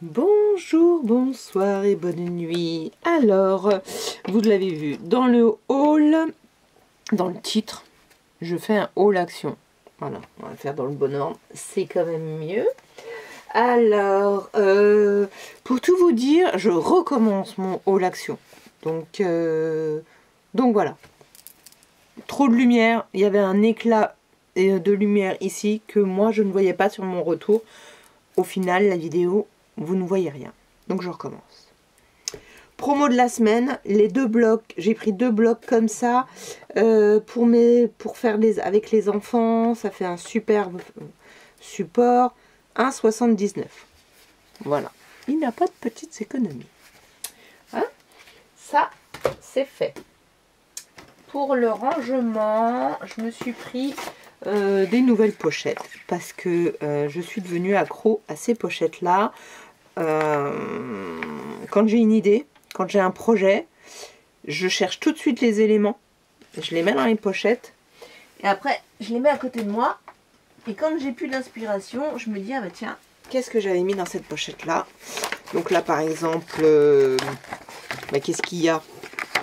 Bonjour, bonsoir et bonne nuit. Alors, vous l'avez vu, dans le haul, dans le titre, je fais un haul action. Voilà, on va le faire dans le bon ordre, c'est quand même mieux. Alors, pour tout vous dire, je recommence mon haul action. Donc voilà. Trop de lumière, il y avait un éclat de lumière ici que moi je ne voyais pas sur mon retour. Au final, la vidéo, vous ne voyez rien. Donc je recommence. Promo de la semaine, les deux blocs. J'ai pris deux blocs comme ça pour faire avec les enfants. Ça fait un superbe support. 1,79. Voilà. Il n'y a pas de petites économies. Hein? Ça, c'est fait. Pour le rangement, je me suis pris des nouvelles pochettes parce que je suis devenue accro à ces pochettes là. Quand j'ai une idée, quand j'ai un projet, je cherche tout de suite les éléments, je les mets dans les pochettes et après je les mets à côté de moi et quand j'ai plus d'inspiration, je me dis ah bah tiens, qu'est-ce que j'avais mis dans cette pochette là? Donc là par exemple, qu'est-ce qu'il y a?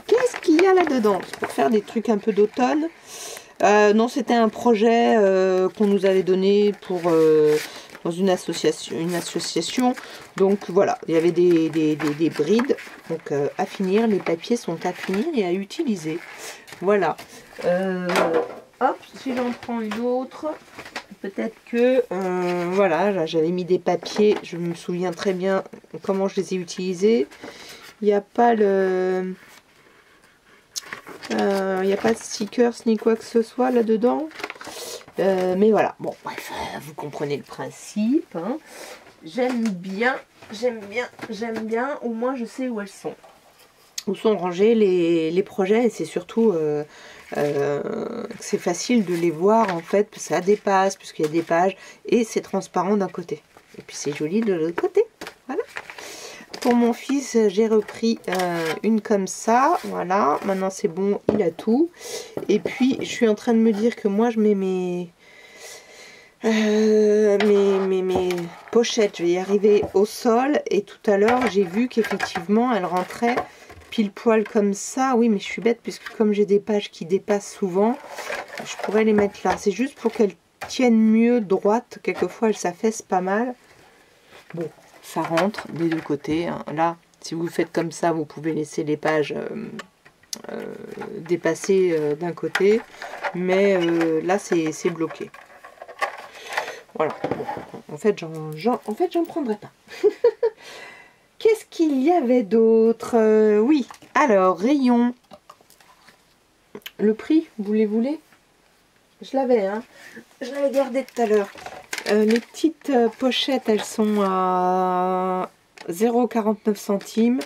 Qu'est-ce qu'il y a là-dedans? Pour faire des trucs un peu d'automne. Non, c'était un projet qu'on nous avait donné pour dans une association. Donc voilà, il y avait des brides donc à finir. Les papiers sont à finir et à utiliser. Voilà. Hop, si j'en prends une autre, peut-être que voilà, j'avais mis des papiers. Je me souviens très bien comment je les ai utilisés. Il n'y a pas le... Il n'y a pas de stickers ni quoi que ce soit là-dedans. Mais voilà. Bon, bref, vous comprenez le principe. Hein. J'aime bien. Au moins, je sais où elles sont. Où sont rangés les projets. Et c'est surtout c'est facile de les voir, en fait. Ça dépasse, puisqu'il y a des pages. Et c'est transparent d'un côté. Et puis, c'est joli de l'autre côté. Voilà. Pour mon fils, j'ai repris une comme ça, voilà, maintenant c'est bon, il a tout. Et puis, je suis en train de me dire que moi, je mets mes pochettes, je vais y arriver au sol. Et tout à l'heure, j'ai vu qu'effectivement, elle rentrait pile poil comme ça. Oui, mais je suis bête, puisque comme j'ai des pages qui dépassent souvent, je pourrais les mettre là. C'est juste pour qu'elles tiennent mieux droite. Quelquefois, elles s'affaissent pas mal. Bon. Ça rentre des deux côtés. Hein. Là, si vous faites comme ça, vous pouvez laisser les pages dépasser d'un côté. Mais là, c'est bloqué. Voilà. Bon, en fait, j'en prendrai pas. Qu'est-ce qu'il y avait d'autre? Oui. Alors, rayon. Le prix, vous les voulez? Je l'avais, hein. Je l'avais gardé tout à l'heure. Les petites pochettes, elles sont à 0,49 centimes.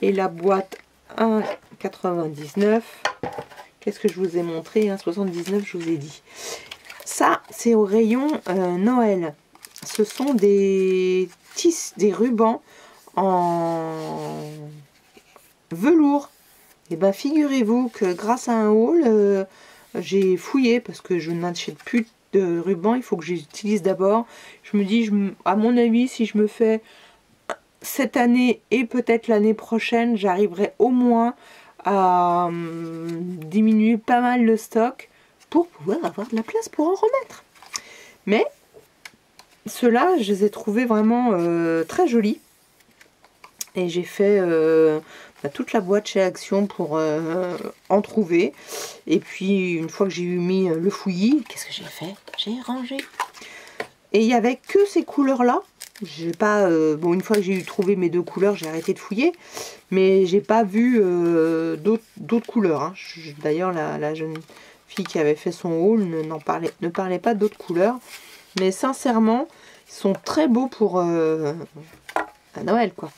Et la boîte 1,99. Qu'est-ce que je vous ai montré? 1,79, je vous ai dit. Ça, c'est au rayon Noël. Ce sont des rubans en velours. Et bien, figurez-vous que grâce à un haul, j'ai fouillé parce que je n'achète plus de ruban, il faut que j'utilise d'abord. Je me dis, à mon avis, si je me fais cette année et peut-être l'année prochaine, j'arriverai au moins à diminuer pas mal le stock pour pouvoir avoir de la place pour en remettre. Mais ceux-là, je les ai trouvés vraiment très jolis. Et j'ai fait toute la boîte chez Action pour en trouver. Et puis, une fois que j'ai eu mis le fouillis, qu'est-ce que j'ai fait? J'ai rangé. Et il n'y avait que ces couleurs-là. J'ai pas, bon, une fois que j'ai eu trouvé mes deux couleurs, j'ai arrêté de fouiller. Mais j'ai pas vu d'autres couleurs. Hein. D'ailleurs, la jeune fille qui avait fait son haul ne parlait pas d'autres couleurs. Mais sincèrement, ils sont très beaux pour à Noël, quoi.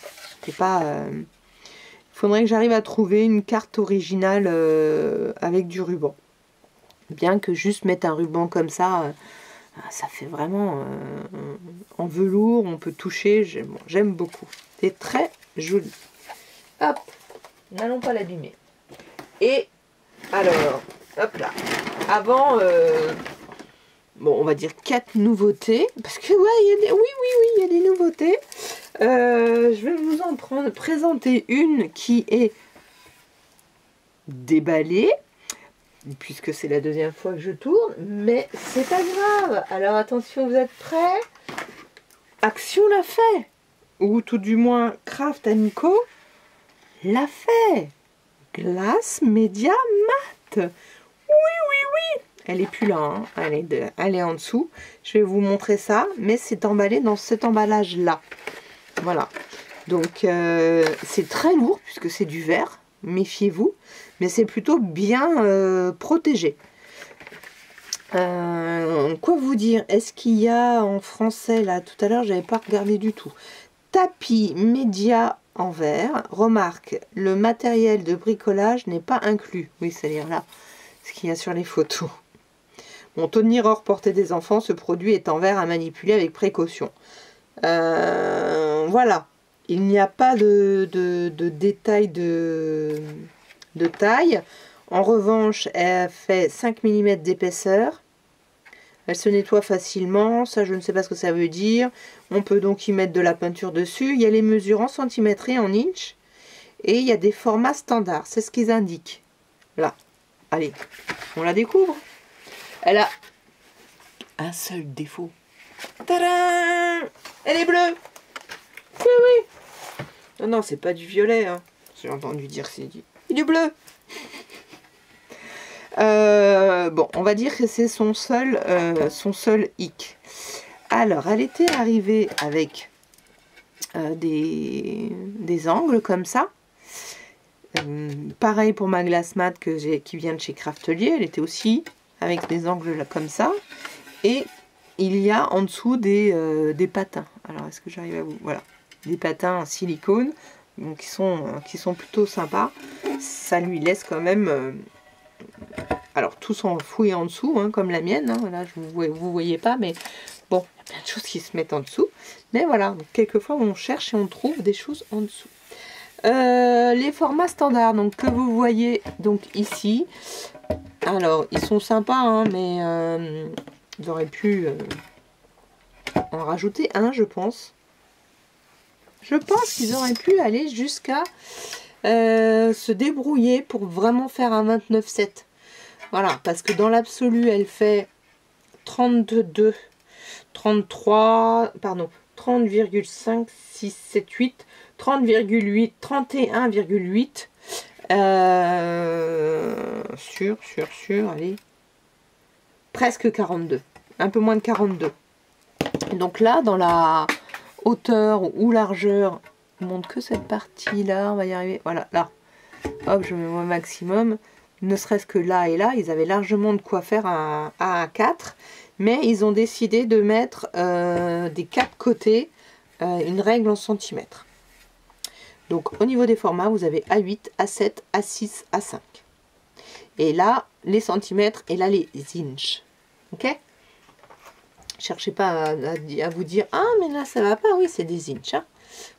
C'est pas... il faudrait que j'arrive à trouver une carte originale avec du ruban. Bien que juste mettre un ruban comme ça, ça fait vraiment en velours, on peut toucher. J'aime beaucoup. C'est très joli. Hop, n'allons pas l'abîmer. Et alors, hop là. Avant, bon, on va dire 4 nouveautés. Parce que, ouais, il y a des... oui, il y a des nouveautés. Je vais vous en présenter une qui est déballée, puisque c'est la deuxième fois que je tourne, mais c'est pas grave. Alors attention, vous êtes prêts? Action l'a fait, ou tout du moins Craft Nico l'a fait. Glace Média Mat. Oui, oui, oui. Elle est plus là, hein. Elle est en dessous. Je vais vous montrer ça, mais c'est emballé dans cet emballage-là. Voilà. Donc, c'est très lourd, puisque c'est du verre. Méfiez-vous. Mais c'est plutôt bien protégé. Quoi vous dire? Est-ce qu'il y a en français, là, tout à l'heure, j'avais pas regardé du tout. Tapis média en verre. Remarque, le matériel de bricolage n'est pas inclus. Oui, c'est-à-dire là, ce qu'il y a sur les photos. Bon, tenir hors portée des enfants, ce produit est en verre à manipuler avec précaution. Voilà. Il n'y a pas de détail de taille. En revanche, elle fait 5 mm d'épaisseur. Elle se nettoie facilement. Ça, je ne sais pas ce que ça veut dire. On peut donc y mettre de la peinture dessus. Il y a les mesures en centimètres et en inch. Et il y a des formats standards. C'est ce qu'ils indiquent. Là. Allez, on la découvre. Elle a un seul défaut. Tadam! Elle est bleue. Oui, oui. Non, non, c'est pas du violet. Hein. J'ai entendu dire c'est du bleu. Bon, on va dire que c'est son seul hic. Alors, elle était arrivée avec des angles comme ça. Pareil pour ma glace mat qui vient de chez Craftelier. Elle était aussi avec des angles là, comme ça. Et il y a en dessous des patins. Alors, est-ce que j'arrive à vous... Voilà. Des patins en silicone. Donc, qui sont plutôt sympas. Ça lui laisse quand même... Alors, tout s'enfouit en dessous, hein, comme la mienne. Hein. Là, vous voyez pas, mais bon, il y a plein de choses qui se mettent en dessous. Mais voilà, donc, quelquefois, on cherche et on trouve des choses en dessous. Les formats standards, donc que vous voyez donc ici. Alors, ils sont sympas, hein, mais ils auraient pu en rajouter un, je pense. Je pense qu'ils auraient pu aller jusqu'à se débrouiller pour vraiment faire un 29,7. Voilà, parce que dans l'absolu, elle fait 32, 33, pardon, 30,5, 6, 7, 8, 30,8, 31,8 sur, allez, presque 42, un peu moins de 42. Et donc là, dans la hauteur ou largeur, je montre que cette partie-là, on va y arriver, voilà, là, hop, je mets mon maximum. Ne serait-ce que là et là, ils avaient largement de quoi faire un A4, mais ils ont décidé de mettre des quatre côtés une règle en centimètres. Donc au niveau des formats, vous avez A8, A7, A6, A5. Et là, les centimètres et là, les inches. Ok? Cherchez pas à vous dire, ah mais là ça va pas, oui c'est des inches. Hein.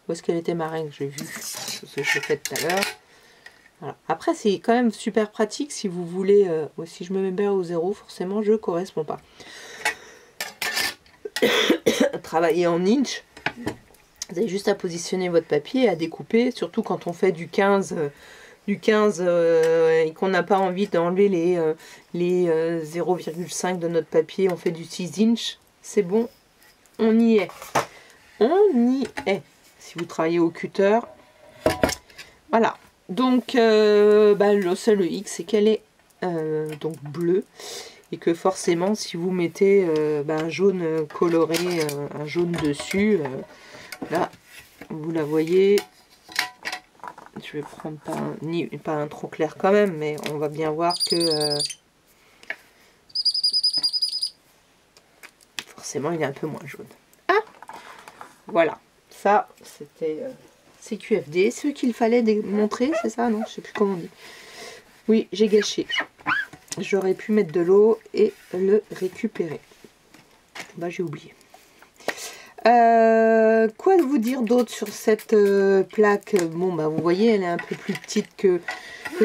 Où est-ce qu'elle était ma règle? J'ai vu ce que je fais tout à l'heure. Voilà. Après, c'est quand même super pratique si vous voulez... si je me mets bien au zéro, forcément, je ne correspond pas. Travailler en inch, vous avez juste à positionner votre papier et à découper, surtout quand on fait du 15 et qu'on n'a pas envie d'enlever les 0,5 de notre papier, on fait du 6 inch, c'est bon, on y est. On y est. Si vous travaillez au cutter, voilà. Donc, le seul X, c'est qu'elle est donc bleue. Et que forcément, si vous mettez un jaune coloré, un jaune dessus, là, vous la voyez. Je vais prendre pas un trop clair quand même, mais on va bien voir que forcément, il est un peu moins jaune. Ah, voilà. Ça, c'était... CQFD, ce qu'il fallait démontrer, c'est ça? Non, je sais plus comment on dit. Oui, j'ai gâché. J'aurais pu mettre de l'eau et le récupérer. Bah, j'ai oublié. Quoi vous dire d'autre sur cette plaque? Bon, bah, vous voyez, elle est un peu plus petite que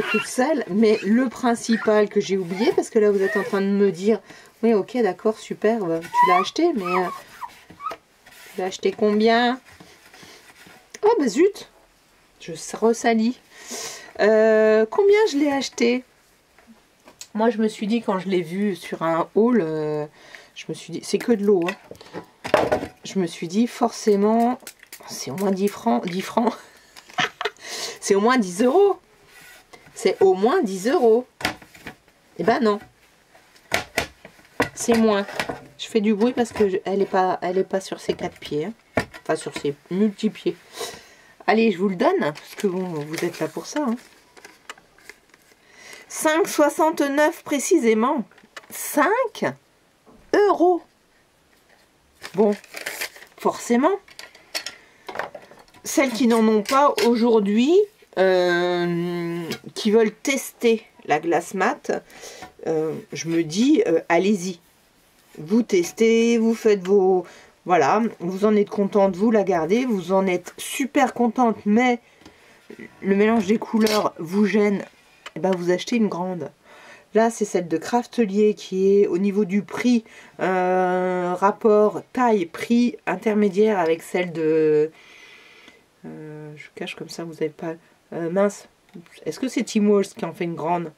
toute celle. Mais le principal que j'ai oublié, parce que là, vous êtes en train de me dire, oui, ok, d'accord, super, tu l'as acheté, mais tu l'as acheté combien? Oh bah zut, je ressalis. Combien je l'ai acheté? Moi je me suis dit quand je l'ai vu sur un haul, je me suis dit, c'est que de l'eau, hein. Je me suis dit forcément, c'est au moins 10 francs, 10 francs. C'est au moins 10 euros. C'est au moins 10 euros. Eh ben non. C'est moins. Je fais du bruit parce que elle est pas sur ses 4 pieds. Hein. Enfin sur ses multi-pieds. Allez, je vous le donne. Parce que bon, vous êtes là pour ça. Hein. 5,69 précisément. 5 euros. Bon, forcément. Celles qui n'en ont pas aujourd'hui, qui veulent tester la glace mat, je me dis, allez-y. Vous testez, vous faites vos... Voilà, vous en êtes contente, vous la gardez. Vous en êtes super contente, mais le mélange des couleurs vous gêne. Et ben vous achetez une grande. Là, c'est celle de Craftelier qui est au niveau du prix, rapport taille-prix intermédiaire avec celle de... je cache comme ça, vous n'avez pas... mince, est-ce que c'est Tim Walsh qui en fait une grande?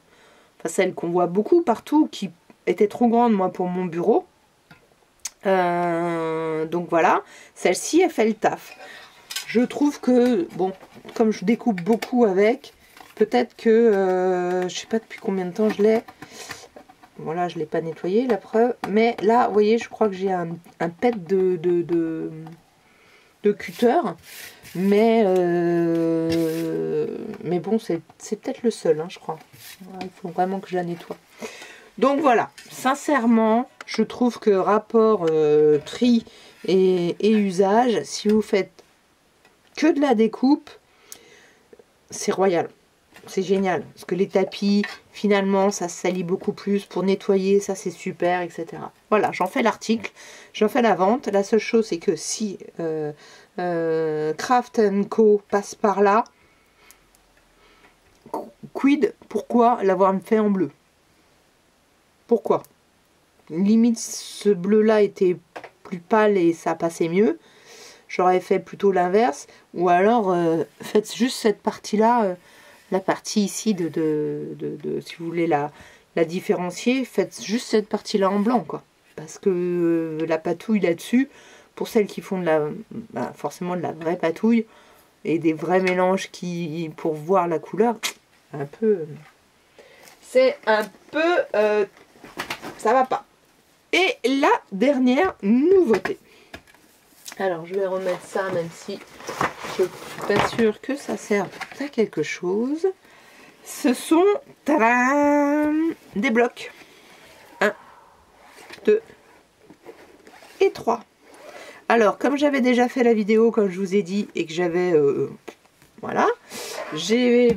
Enfin, celle qu'on voit beaucoup partout, qui était trop grande, moi, pour mon bureau. Donc voilà, celle-ci, elle fait le taf. Je trouve que, bon, comme je découpe beaucoup avec, peut-être que, je sais pas depuis combien de temps je l'ai. Voilà, je ne l'ai pas nettoyé, la preuve. Mais là, vous voyez, je crois que j'ai un pet de cutter. Mais bon, c'est peut-être le seul, hein, je crois. Il faut vraiment que je la nettoie. Donc voilà, sincèrement, je trouve que rapport tri et usage, si vous faites que de la découpe, c'est royal. C'est génial. Parce que les tapis, finalement, ça se salit beaucoup plus. Pour nettoyer, ça c'est super, etc. Voilà, j'en fais l'article, j'en fais la vente. La seule chose, c'est que si Craft & Co passe par là, quid, pourquoi l'avoir fait en bleu? Pourquoi? Limite, ce bleu-là était plus pâle et ça passait mieux. J'aurais fait plutôt l'inverse. Ou alors, faites juste cette partie-là, la partie ici si vous voulez la différencier, faites juste cette partie-là en blanc, quoi. Parce que la patouille là-dessus, pour celles qui font forcément de la vraie patouille et des vrais mélanges pour voir la couleur, c'est un peu, ça va pas. Et la dernière nouveauté. Alors, je vais remettre ça, même si je ne suis pas sûre que ça serve à quelque chose. Ce sont des blocs. 1, 2 et 3. Alors, comme j'avais déjà fait la vidéo, comme je vous ai dit, et que j'avais... voilà. J'ai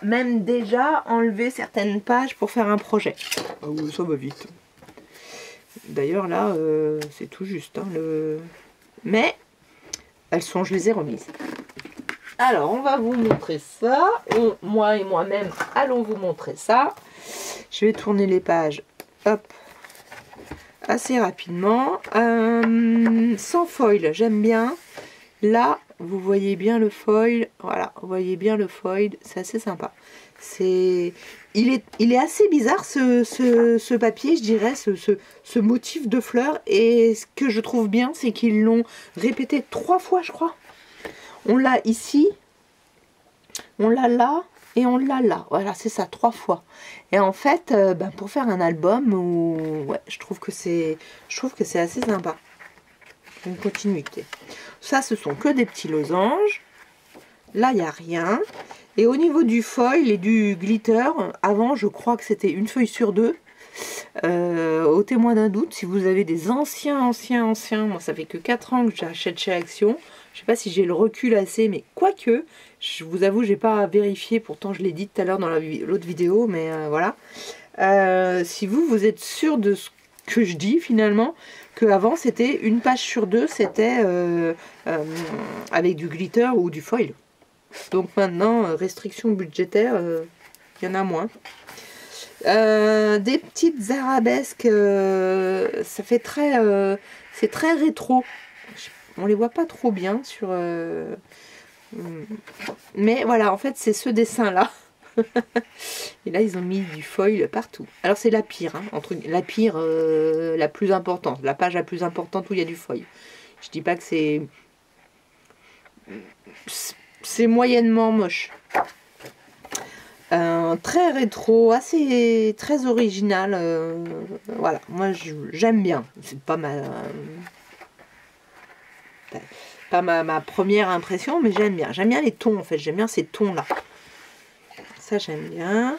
même déjà enlevé certaines pages pour faire un projet. Ah oui, ça va vite. D'ailleurs, là, c'est tout juste. Hein, mais, je les ai remises. Alors, on va vous montrer ça. Moi et moi-même, allons vous montrer ça. Je vais tourner les pages, hop, assez rapidement. Sans foil, j'aime bien. Là, vous voyez bien le foil. Voilà, vous voyez bien le foil. C'est assez sympa. Il est assez bizarre ce papier, je dirais, ce motif de fleurs. Et ce que je trouve bien, c'est qu'ils l'ont répété 3 fois, je crois. On l'a ici, on l'a là et on l'a là. Voilà, c'est ça, 3 fois. Et en fait, pour faire un album, ouais, je trouve que c'est assez sympa. Une continuité. Ça, ce sont que des petits losanges. Là, il n'y a rien. Et au niveau du foil et du glitter, avant, je crois que c'était une feuille sur 2. Au témoin d'un doute, si vous avez des anciens, moi ça fait que 4 ans que j'achète chez Action. Je sais pas si j'ai le recul assez, mais quoique, je vous avoue, j'ai pas vérifié, pourtant je l'ai dit tout à l'heure dans l'autre vidéo, mais voilà. Si vous êtes sûr de ce que je dis finalement, qu'avant c'était une page sur 2, c'était avec du glitter ou du foil. Donc maintenant, restriction budgétaire, il y en a moins. Des petites arabesques, ça fait très, c'est très rétro. On les voit pas trop bien sur Mais voilà, en fait, c'est ce dessin-là. Et là, ils ont mis du foil partout. Alors, c'est la pire, hein, la pire, la plus importante. La page la plus importante où il y a du foil. Je dis pas que c'est moyennement moche. Très rétro, assez très original. Voilà, moi j'aime bien. C'est pas ma première impression, mais j'aime bien. J'aime bien les tons en fait. J'aime bien ces tons là. Ça j'aime bien.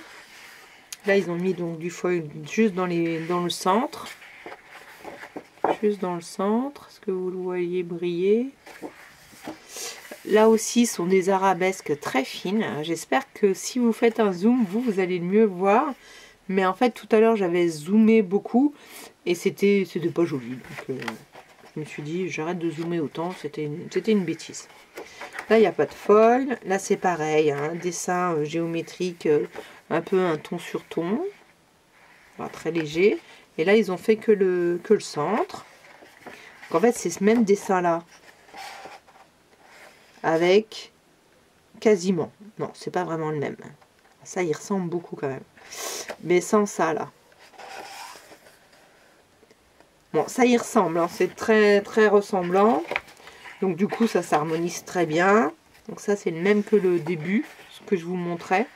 Là ils ont mis donc du foil juste dans le centre. Juste dans le centre. Est-ce que vous le voyez briller? Là aussi sont des arabesques très fines. J'espère que si vous faites un zoom, vous allez mieux voir. Mais en fait, tout à l'heure, j'avais zoomé beaucoup et c'était pas joli. Donc, je me suis dit, j'arrête de zoomer autant. C'était une bêtise. Là, il n'y a pas de foil. Là, c'est pareil. Un dessin géométrique, un peu un ton sur ton. Voilà, très léger. Et là, ils ont fait que le centre. Donc, en fait, c'est ce même dessin-là. Avec quasiment, non c'est pas vraiment le même, ça il ressemble beaucoup quand même, mais sans ça là, bon ça y ressemble, hein. C'est très très ressemblant, donc du coup ça s'harmonise très bien. Donc ça c'est le même que le début, ce que je vous montrais,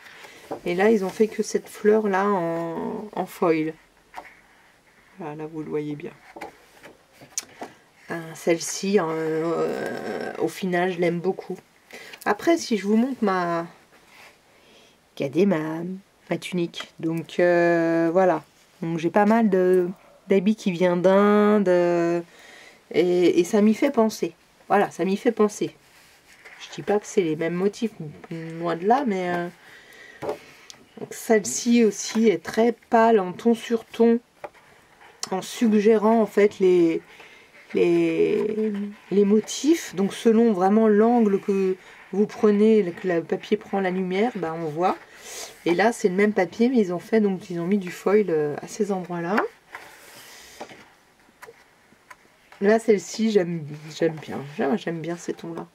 et là ils ont fait que cette fleur là en foil. Voilà, là vous le voyez bien. Celle-ci au final je l'aime beaucoup. Après, si je vous montre regardez ma tunique. Donc voilà. Donc j'ai pas mal d'habits qui viennent d'Inde. Et ça m'y fait penser. Voilà, ça m'y fait penser. Je dis pas que c'est les mêmes motifs, loin de là, mais celle-ci aussi est très pâle, en ton sur ton, en suggérant en fait les motifs. Donc selon vraiment l'angle que vous prenez, que le papier prend la lumière, ben on voit. Et là c'est le même papier, mais ils ont mis du foil à ces endroits là. Là celle-ci j'aime bien ces tons là.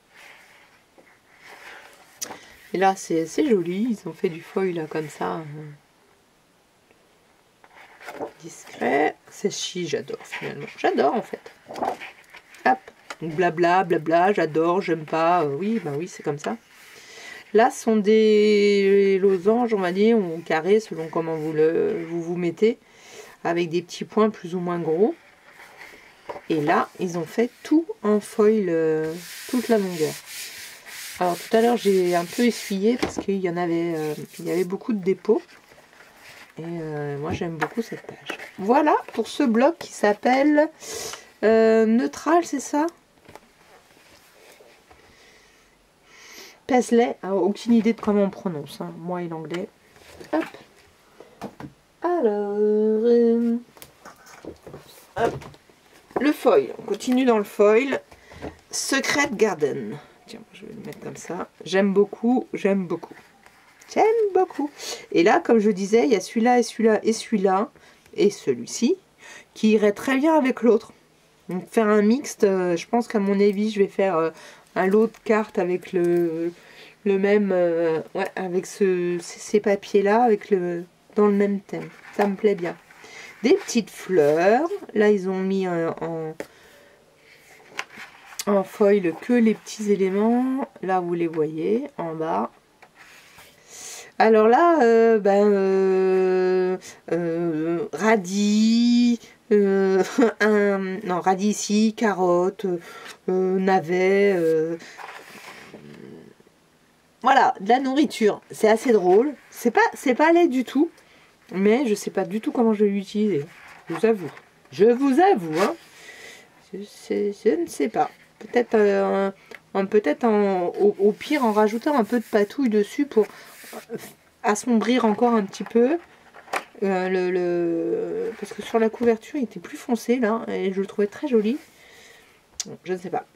Et là c'est joli, ils ont fait du foil là comme ça, discret. Celle-ci j'adore finalement, j'adore en fait. Hop, donc blabla blabla, j'adore, j'aime pas, oui bah oui c'est comme ça. Là, ce sont des losanges, on va dire, ou carrés, selon comment vous mettez, avec des petits points plus ou moins gros. Et là, ils ont fait tout en foil, toute la longueur. Alors, tout à l'heure, j'ai un peu essuyé parce qu'il y avait beaucoup de dépôts. Et moi, j'aime beaucoup cette page. Voilà pour ce bloc qui s'appelle Neutral, c'est ça ? Paisley, aucune idée de comment on prononce, hein. Moi et l'anglais. Hop. Alors, hop. Le foil, on continue dans le foil. Secret Garden. Tiens, je vais le mettre comme ça. J'aime beaucoup, j'aime beaucoup. J'aime beaucoup. Et là, comme je disais, il y a celui-là et celui-là et celui-là et celui-ci qui irait très bien avec l'autre. Donc faire un mixte, je pense qu'à mon avis, je vais faire un lot de cartes avec le même, ouais, avec ces papiers-là, dans le même thème. Ça me plaît bien. Des petites fleurs. Là, ils ont mis en foil que les petits éléments. Là, vous les voyez, en bas. Alors là, radis, non, radis ici, carottes, navets, voilà, de la nourriture. C'est assez drôle. C'est pas laid du tout, mais je sais pas du tout comment je vais l'utiliser. Je vous avoue. Je vous avoue, hein. Je ne sais pas. Peut-être au pire en rajoutant un peu de patouille dessus pour assombrir encore un petit peu parce que sur la couverture il était plus foncé là et je le trouvais très joli. Je ne sais pas.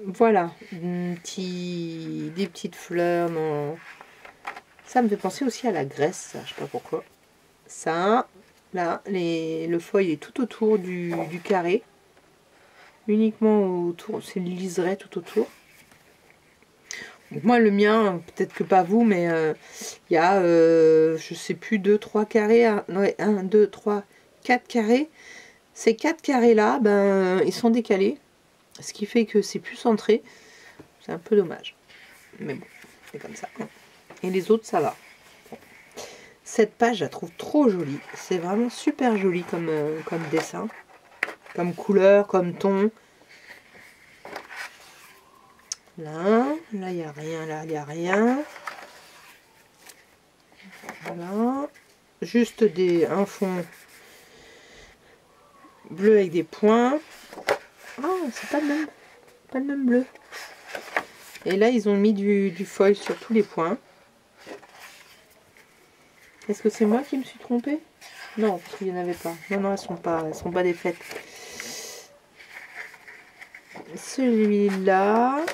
Voilà, des petites fleurs. Non. Ça me fait penser aussi à la Grèce, ça, je sais pas pourquoi. Ça, là, le foil est tout autour du carré. Uniquement autour, c'est le liseré tout autour. Moi, le mien, peut-être que pas vous, mais il y a, je sais plus, 2, 3 carrés. Ouais, 1, 2, 3, 4 carrés. Ces 4 carrés-là, ben, ils sont décalés. Ce qui fait que c'est plus centré. C'est un peu dommage. Mais bon, c'est comme ça. Et les autres, ça va. Bon. Cette page, je la trouve trop jolie. C'est vraiment super joli comme dessin. Comme couleur, comme ton. Là, il n'y a rien, là, il n'y a rien. Voilà. Juste un fond bleu avec des points. Ah, c'est pas le même bleu. Et là, ils ont mis du foil sur tous les points. Est-ce que c'est moi qui me suis trompée? Non, parce qu'il n'y en avait pas. Non, non, elles sont pas défaites. Celui-là.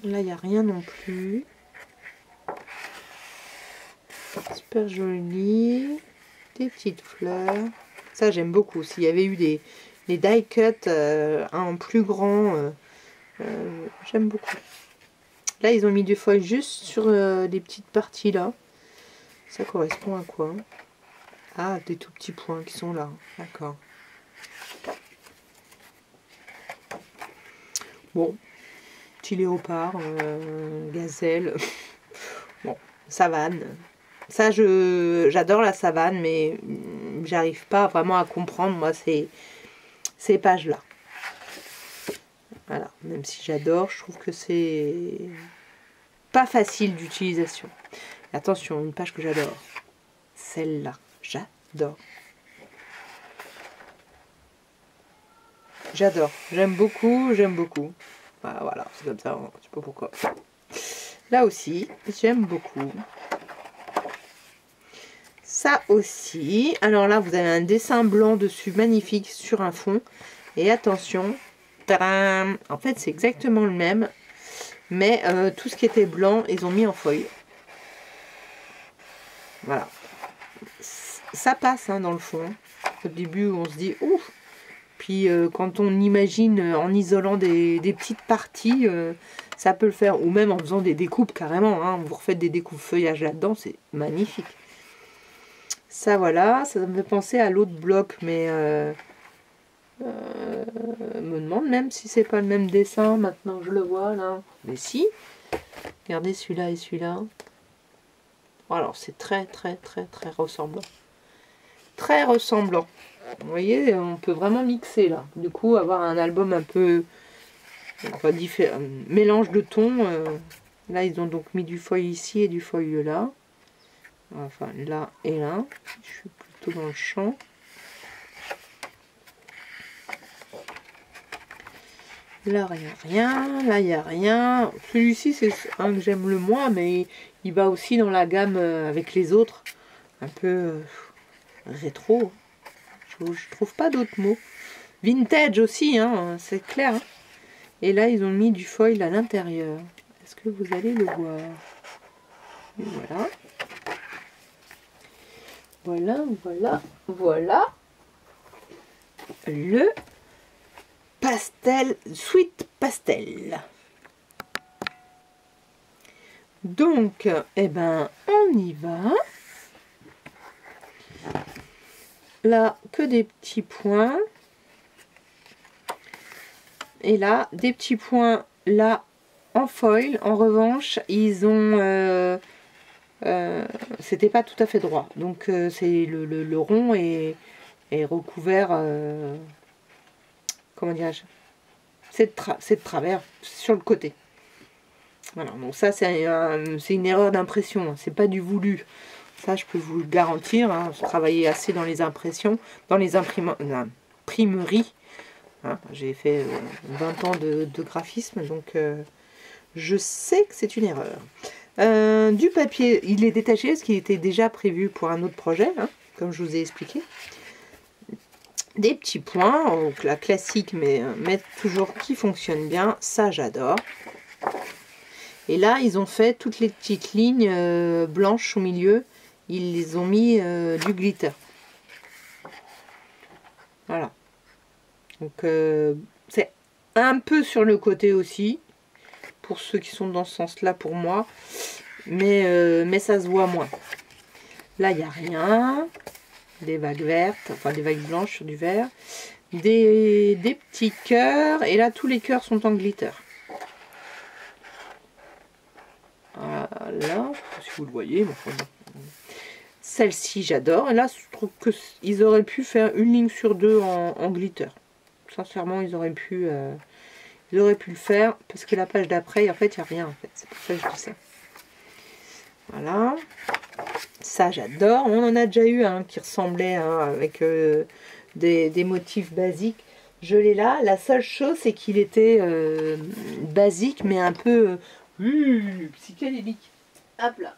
Là, il n'y a rien non plus. Super joli. Des petites fleurs. Ça, j'aime beaucoup. S'il y avait eu des die cut en plus grand, j'aime beaucoup. Là, ils ont mis du foil juste sur des petites parties là. Ça correspond à quoi? Ah, des tout petits points qui sont là. D'accord. Bon, petit léopard, gazelle. Bon, savane. Ça, j'adore la savane, mais j'arrive pas vraiment à comprendre, moi, ces pages-là. Voilà, même si j'adore, je trouve que c'est pas facile d'utilisation. Attention, une page que j'adore. Celle-là, j'adore. J'adore, j'aime beaucoup, j'aime beaucoup. Voilà, c'est comme ça, je sais pas pourquoi. Là aussi, j'aime beaucoup. Ça aussi. Alors là, vous avez un dessin blanc dessus, magnifique, sur un fond. Et attention, tadam, en fait, c'est exactement le même. Mais tout ce qui était blanc, ils ont mis en feuille. Voilà. Ça passe hein, dans le fond. Au début, on se dit, ouf. Puis quand on imagine en isolant des petites parties, ça peut le faire. Ou même en faisant des découpes carrément. Hein. Vous refaites des découpes feuillage là-dedans, c'est magnifique. Ça voilà, ça me fait penser à l'autre bloc, mais me demande même si c'est pas le même dessin, maintenant que je le vois là. Mais si, regardez celui-là et celui-là. Alors c'est très ressemblant. Très ressemblant. Vous voyez, on peut vraiment mixer là. Du coup, avoir un album un peu différent, mélange de tons. Là, ils ont donc mis du foil ici et du foil là. Enfin, là et là. Je suis plutôt dans le champ. Là, il n'y a rien. Là, il n'y a rien. Celui-ci, c'est un que j'aime le moins, mais il va aussi dans la gamme avec les autres. Un peu rétro. Je trouve pas d'autres mots. Vintage aussi, hein, c'est clair. Hein. Et là, ils ont mis du foil à l'intérieur. Est-ce que vous allez le voir? Et voilà. Voilà. Le pastel, sweet pastel. Donc, eh ben, on y va. Là, que des petits points. Et là, des petits points là en foil. En revanche, ils ont... c'était pas tout à fait droit. Donc, c'est le rond est recouvert... comment dirais-je? C'est de travers sur le côté. Voilà, donc ça, c'est une erreur d'impression. C'est pas du voulu. Ça, je peux vous le garantir. Hein. Je travaillais assez dans les impressions, dans les imprimeries. Hein. J'ai fait 20 ans de graphisme, donc je sais que c'est une erreur. Du papier, il est détaché parce qu'il était déjà prévu pour un autre projet, hein, comme je vous ai expliqué. Des petits points, donc la classique, mais toujours qui fonctionne bien. Ça, j'adore. Et là, ils ont fait toutes les petites lignes blanches au milieu. Ils les ont mis du glitter. Voilà. Donc, c'est un peu sur le côté aussi. pour ceux qui sont dans ce sens-là pour moi. Mais ça se voit moins. Là, il n'y a rien. Des vagues vertes, enfin des vagues blanches sur du vert. Des petits cœurs. Et là, tous les cœurs sont en glitter. Voilà, je ne sais pas si vous le voyez. Mais enfin, celle-ci, j'adore. Et là, je trouve qu'ils auraient pu faire une ligne sur deux en glitter. Sincèrement, ils auraient pu le faire. Parce que la page d'après, en fait, il n'y a rien. En fait. C'est pour ça que je dis ça. Voilà. Ça, j'adore. On en a déjà eu un qui ressemblait avec des motifs basiques. Je l'ai là. La seule chose, c'est qu'il était basique, mais un peu psychédélique. Hop là.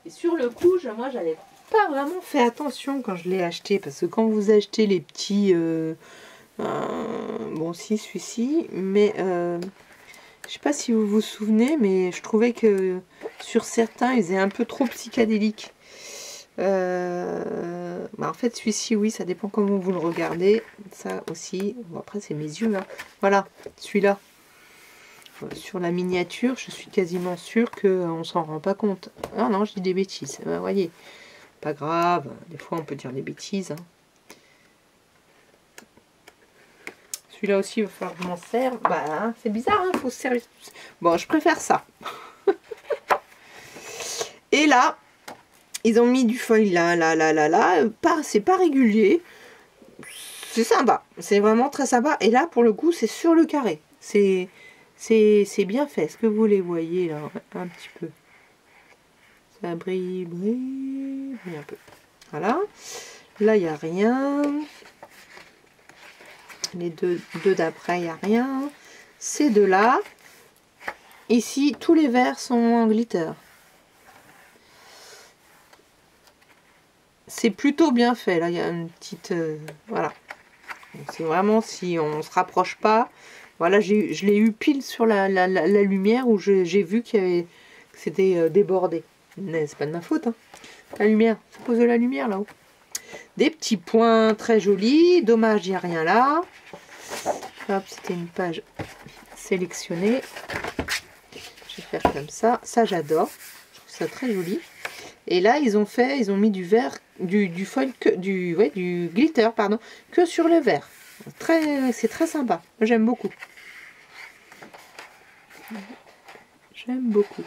Et sur le coup, moi, j'avais pas vraiment fait attention quand je l'ai acheté. Parce que quand vous achetez les petits... bon, si, celui-ci. Mais je sais pas si vous vous souvenez, mais je trouvais que sur certains, ils étaient un peu trop psychédéliques. En fait, celui-ci, oui, ça dépend comment vous le regardez. Ça aussi. Bon, après, c'est mes yeux. Hein. Voilà, celui-là. Sur la miniature, je suis quasiment sûre qu'on s'en rend pas compte. Ah non, je dis des bêtises. Vous voyez, pas grave. Des fois, on peut dire des bêtises. Hein. Celui-là aussi, il va falloir que je m'en serve. Bah, hein, c'est bizarre, il faut se servir. Bon, je préfère ça. Et là, ils ont mis du foil là. C'est pas régulier. C'est sympa. C'est vraiment très sympa. Et là, pour le coup, c'est sur le carré. C'est bien fait. Est-ce que vous les voyez là un petit peu? Ça brille un peu. Voilà. Là, il n'y a rien. Les deux d'après, il n'y a rien. Ces deux-là. Ici, tous les verts sont en glitter. C'est plutôt bien fait. Là, il y a une petite... voilà. C'est vraiment si on ne se rapproche pas. Voilà, je l'ai eu pile sur la lumière où j'ai vu que c'était débordé. Mais c'est pas de ma faute. Hein. La lumière, c'est à cause de la lumière là-haut. Des petits points très jolis. Dommage, il n'y a rien là. Hop, c'était une page sélectionnée. Je vais faire comme ça. Ça, j'adore. Je trouve ça très joli. Et là, ils ont mis du vert, du foil, du glitter, pardon, que sur le vert. C'est très sympa. J'aime beaucoup. J'aime beaucoup.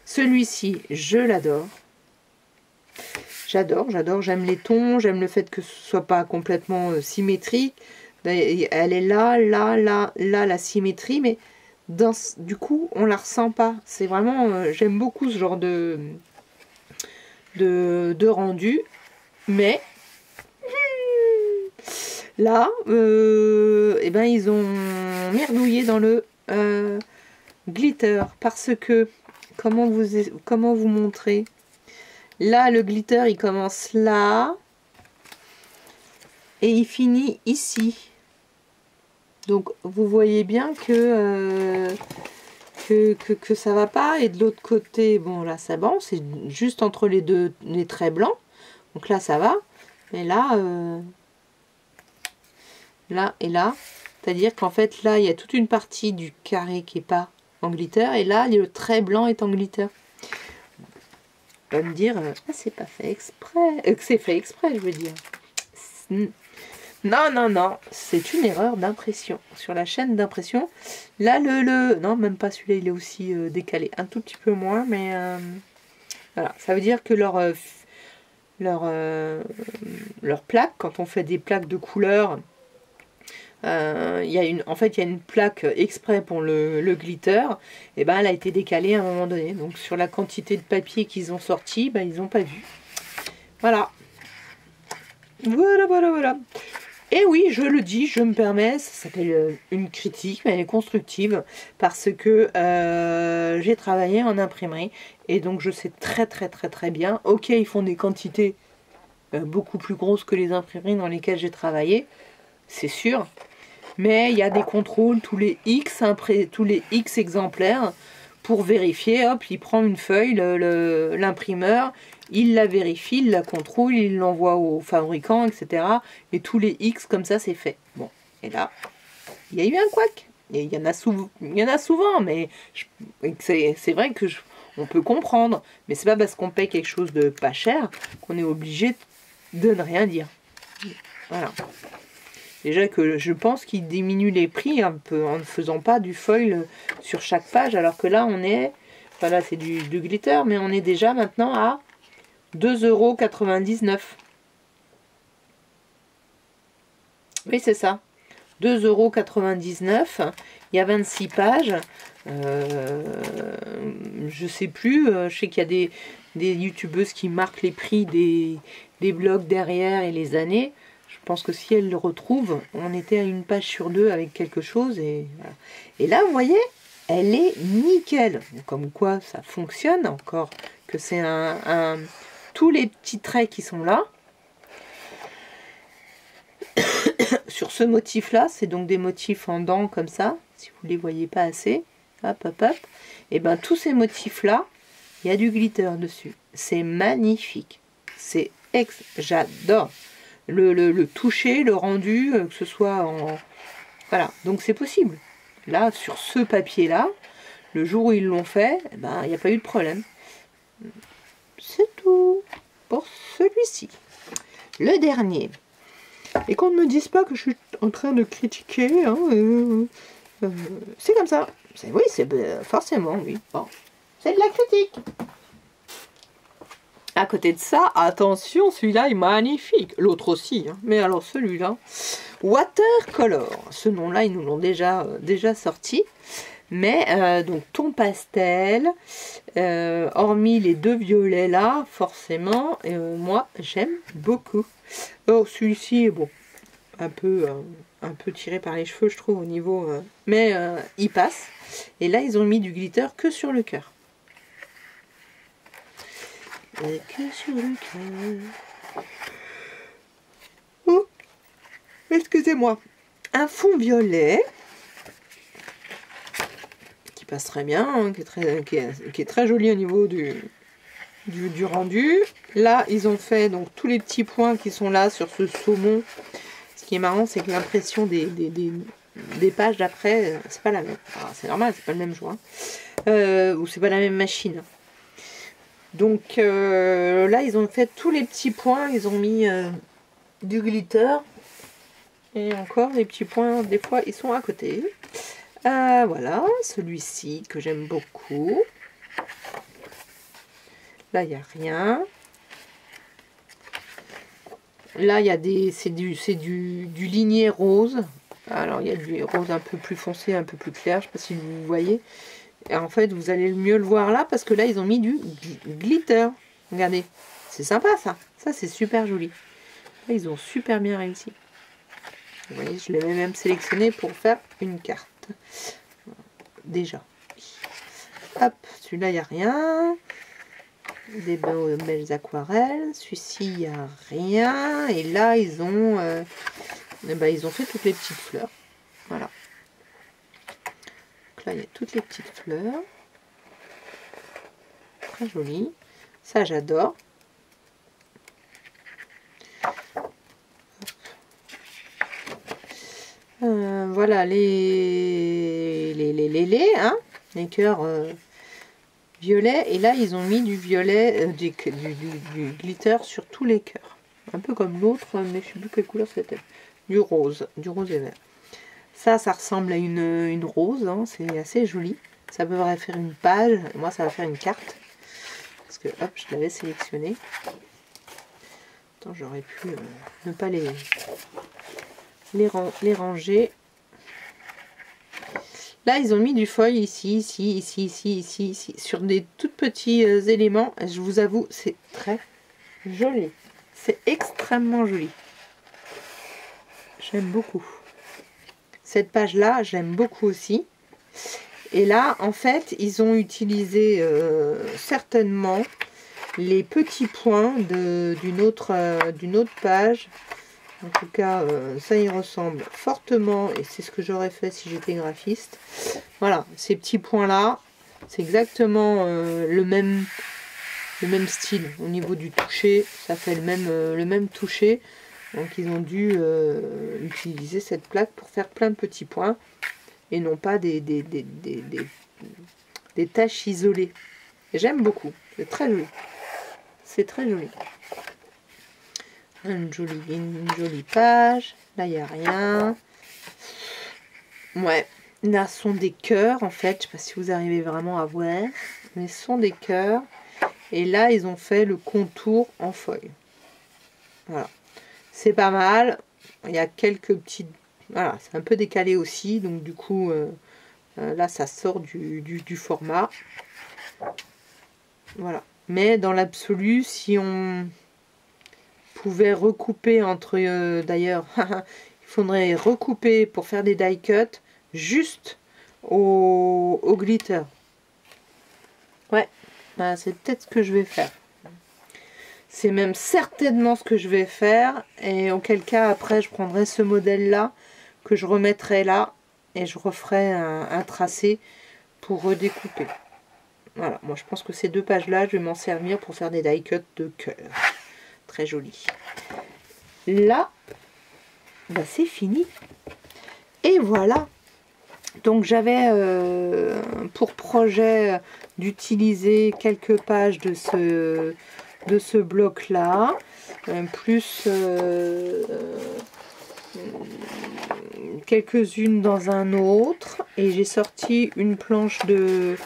Celui-ci, je l'adore. J'adore. J'aime les tons. J'aime le fait que ce soit pas complètement symétrique. Elle est là, la symétrie, mais du coup, on la ressent pas. C'est vraiment, j'aime beaucoup ce genre de rendu, mais là, ils ont merdouillé dans le glitter parce que comment vous montrer? Là, le glitter, il commence là et il finit ici. Donc, vous voyez bien que ça va pas. Et de l'autre côté, bon, là, ça va. C'est juste entre les traits blancs. Donc là, ça va. Mais là, là et là. C'est-à-dire qu'en fait, là, il y a toute une partie du carré qui n'est pas en glitter. Et là, le trait blanc est en glitter. On va me dire, c'est pas fait exprès. Que c'est fait exprès, je veux dire. Non, c'est une erreur d'impression. Sur la chaîne d'impression, là, non, même pas celui-là, il est aussi décalé. Un tout petit peu moins, mais voilà. Ça veut dire que leur plaque, quand on fait des plaques de couleur, en fait, il y a une plaque exprès pour le glitter, et ben, elle a été décalée à un moment donné. Donc, sur la quantité de papier qu'ils ont sorti, ben, ils n'ont pas vu. Voilà. Voilà. Et oui, je le dis, je me permets, ça s'appelle une critique, mais elle est constructive, parce que j'ai travaillé en imprimerie, et donc je sais très bien. Ok, ils font des quantités beaucoup plus grosses que les imprimeries dans lesquelles j'ai travaillé, c'est sûr, mais il y a des contrôles tous les X exemplaires, pour vérifier, hop, il prend une feuille, l'imprimeur, il la vérifie, il la contrôle, il l'envoie au fabricant, etc. Et tous les X, comme ça, c'est fait. Bon, et là, il y a eu un couac. Et il y en a souvent, mais c'est vrai que on peut comprendre. Mais c'est pas parce qu'on paye quelque chose de pas cher qu'on est obligé de ne rien dire. Voilà. Déjà que je pense qu'ils diminuent les prix un peu en ne faisant pas du foil sur chaque page, alors que là on est, enfin là c'est du glitter, mais on est déjà maintenant à 2,99 €. Oui, c'est ça. 2,99 €. Il y a 26 pages. Je sais plus. Je sais qu'il y a des youtubeuses qui marquent les prix des blogs derrière et les années. Je pense que si elles le retrouvent, on était à une page sur deux avec quelque chose. Et, voilà. Et là, vous voyez, elle est nickel. Comme quoi, ça fonctionne encore. Que c'est tous les petits traits qui sont là. Sur ce motif là, c'est donc des motifs en dents comme ça, si vous ne les voyez pas assez, hop hop hop, et bien tous ces motifs là, il y a du glitter dessus, c'est magnifique, j'adore le toucher, le rendu, que ce soit en, voilà, donc c'est possible, là sur ce papier là, le jour où ils l'ont fait, eh ben, il n'y a pas eu de problème, c'est tout pour celui-ci. Le dernier. Et qu'on ne me dise pas que je suis en train de critiquer, hein, c'est comme ça. Oui, c'est forcément, oui. Bon. C'est de la critique. À côté de ça, attention, celui-là est magnifique. L'autre aussi, hein. Mais alors celui-là, Watercolor. Ce nom-là, ils nous l'ont déjà sorti. Mais donc ton pastel, hormis les deux violets là, forcément, moi j'aime beaucoup. Oh, celui-ci est bon, un peu tiré par les cheveux, je trouve, au niveau, mais il passe. Et là, ils ont mis du glitter que sur le cœur. Et que sur le cœur. Oh, excusez-moi. Un fond violet. Qui passe très bien, hein, qui est très joli au niveau du rendu. Là, ils ont fait donc tous les petits points qui sont là sur ce saumon. Ce qui est marrant, c'est que l'impression des pages d'après, c'est pas la même. C'est normal, c'est pas le même jour. Hein. Ou c'est pas la même machine. Donc là, ils ont fait tous les petits points. Ils ont mis du glitter. Et encore, les petits points, des fois, ils sont à côté. Voilà, celui-ci que j'aime beaucoup. Là, il n'y a rien. Là, il y a c'est du ligné rose. Alors, il y a du rose un peu plus foncé, un peu plus clair. Je ne sais pas si vous voyez. Et en fait, vous allez mieux le voir là, parce que là, ils ont mis du glitter. Regardez, c'est sympa, ça. Ça, c'est super joli. Là, ils ont super bien réussi. Vous voyez, je l'ai même sélectionné pour faire une carte. Déjà. Hop, celui-là, il n'y a rien. Des belles aquarelles. Celui-ci, il n'y a rien. Et là, ils ont fait toutes les petites fleurs. Voilà. Donc là, il y a toutes les petites fleurs. Très joli. Ça, j'adore. Voilà les cœurs violet, et là ils ont mis du violet, du glitter sur tous les cœurs, un peu comme l'autre, mais je sais plus quelle couleur c'était, du rose et vert. Ça ressemble à une rose, hein, c'est assez joli. Ça peut faire une page, moi ça va faire une carte, parce que hop, je l'avais sélectionné. Attends, j'aurais pu ne pas les ranger. Là, ils ont mis du foil ici, sur des tout petits éléments. Je vous avoue, c'est très joli. C'est extrêmement joli. J'aime beaucoup. Cette page-là, j'aime beaucoup aussi. Et là, en fait, ils ont utilisé certainement les petits points d'une autre page. En tout cas, ça y ressemble fortement, et c'est ce que j'aurais fait si j'étais graphiste. Voilà, ces petits points-là, c'est exactement le même style au niveau du toucher. Ça fait le même toucher. Donc, ils ont dû utiliser cette plaque pour faire plein de petits points. et non pas des taches isolées. J'aime beaucoup, c'est très joli. C'est très joli. Une jolie page. Là, il n'y a rien. Ouais, là, ce sont des cœurs, en fait. Je ne sais pas si vous arrivez vraiment à voir. Mais ce sont des cœurs. Et là, ils ont fait le contour en feuille. Voilà. C'est pas mal. Il y a quelques petites... Voilà, c'est un peu décalé aussi. Donc, du coup, là, ça sort du format. Voilà. Mais dans l'absolu, si on pouvait recouper entre... D'ailleurs, il faudrait recouper pour faire des die cuts juste au glitter. Ouais, bah, c'est peut-être ce que je vais faire. C'est même certainement ce que je vais faire. Et auquel cas, après, je prendrai ce modèle-là, que je remettrai là, et je referai un tracé pour redécouper. Voilà, moi je pense que ces deux pages-là, je vais m'en servir pour faire des die cuts de cœur. Très joli. Là, bah, c'est fini. Et voilà. Donc j'avais pour projet d'utiliser quelques pages de ce bloc-là, plus quelques-unes dans un autre. Et j'ai sorti une planche de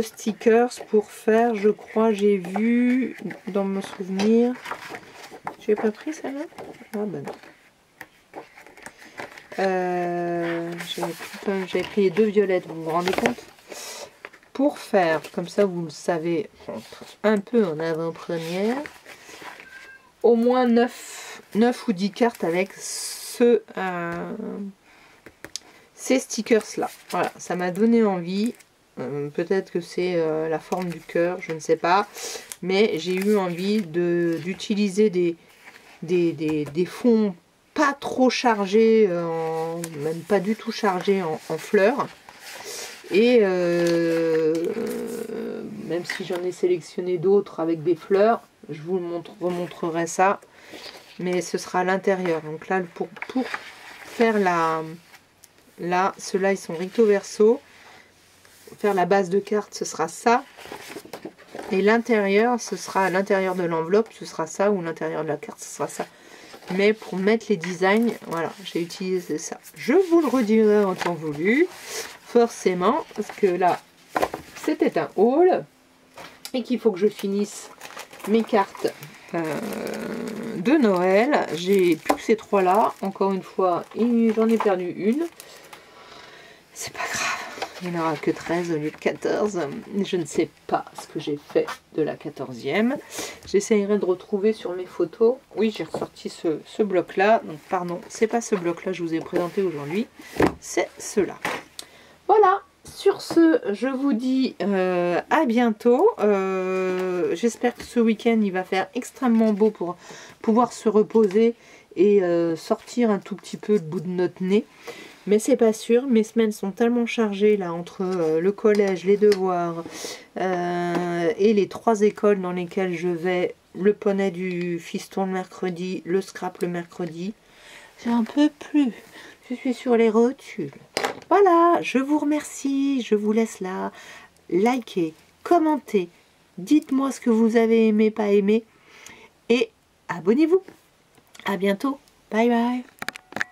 stickers pour faire, je crois, j'ai vu dans mon souvenir. J'ai pas pris celle-là? Ah ben non. J'avais pris les deux violettes, vous vous rendez compte? Pour faire, comme ça vous le savez un peu en avant-première, au moins 9 ou 10 cartes avec ces stickers là. Voilà, ça m'a donné envie. Peut-être que c'est la forme du cœur, je ne sais pas. Mais j'ai eu envie d'utiliser des fonds pas trop chargés, même pas du tout chargés en fleurs. Et même si j'en ai sélectionné d'autres avec des fleurs, je vous remontrerai ça. Mais ce sera à l'intérieur. Donc là, pour faire là, ceux-là, ils sont recto verso. Faire la base de carte, ce sera ça. Et l'intérieur, ce sera à l'intérieur de l'enveloppe, ce sera ça. Ou l'intérieur de la carte, ce sera ça. Mais pour mettre les designs, voilà, j'ai utilisé ça. Je vous le redirai en temps voulu. Forcément, parce que là, c'était un haul. Et qu'il faut que je finisse mes cartes de Noël. J'ai plus que ces trois là. Encore une fois, j'en ai perdu une. C'est pas grave. Il n'y en aura que 13 au lieu de 14. Je ne sais pas ce que j'ai fait de la 14e. J'essayerai de retrouver sur mes photos. Oui, j'ai ressorti ce bloc-là. Donc, pardon, c'est pas ce bloc-là que je vous ai présenté aujourd'hui. C'est ceux-là. Voilà. Sur ce, je vous dis à bientôt. J'espère que ce week-end, il va faire extrêmement beau pour pouvoir se reposer et sortir un tout petit peu le bout de notre nez. Mais c'est pas sûr, mes semaines sont tellement chargées là entre le collège, les devoirs et les 3 écoles dans lesquelles je vais, le poney du fiston le mercredi, le scrap le mercredi. J'en peux plus, je suis sur les rotules. Voilà, je vous remercie, je vous laisse là, likez, commentez, dites-moi ce que vous avez aimé, pas aimé et abonnez-vous. À bientôt, bye bye.